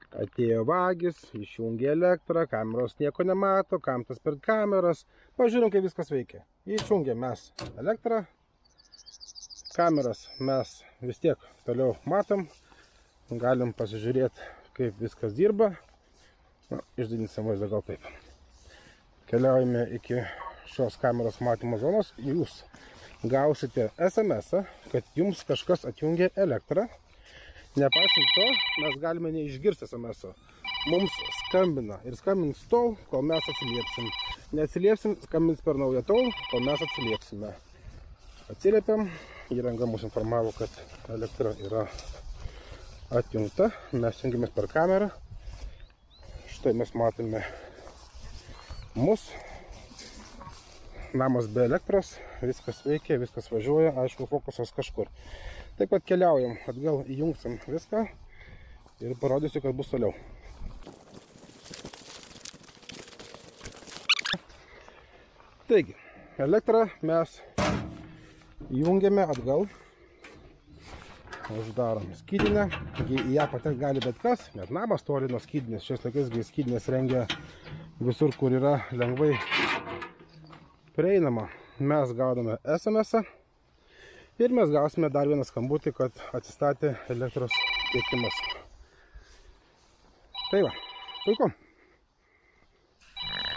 Atėjo vagys, išjungė elektrą, kameros nieko nemato, kam tas per kameras. Pažiūrim, kaip viskas veikia. Išjungė mes elektrą, kameras mes vis tiek toliau matom, galim pasižiūrėti, kaip viskas dirba. Išdidinsim vaizdą gal taip. Keliaujame iki šios kameros matymo zonos. Jūs gausite SMS-ą, kad jums kažkas atjungė elektrą. Nepaisant to, mes galime neišgirsti SMS-o. Mums skambina ir skambins tol, kol mes atsiliepsim. Neatsiliepsim, skambins per naują tol, kol mes atsiliepsime. Atsiliepiam, įranga mus informavo, kad elektra yra atjungta. Mes jungiamės per kamerą. Štai mes matome mus. Namas be elektros, viskas veikia, viskas važiuoja, aišku, fokusas kažkur. Taip pat keliaujam, atgal įjungsim viską ir parodysiu, kad bus toliau. Taigi, elektrą mes įjungiame atgal, uždarom skydinę, į ją patek gali bet kas, net namas toli nuo skydinės, šiais laikais skydinės rengia visur, kur yra lengvai prieinama. Mes gaudame SMS-ą ir mes gausime dar vieną skambutį, kad atsistatė elektros tiekimas. Tai va, puiku.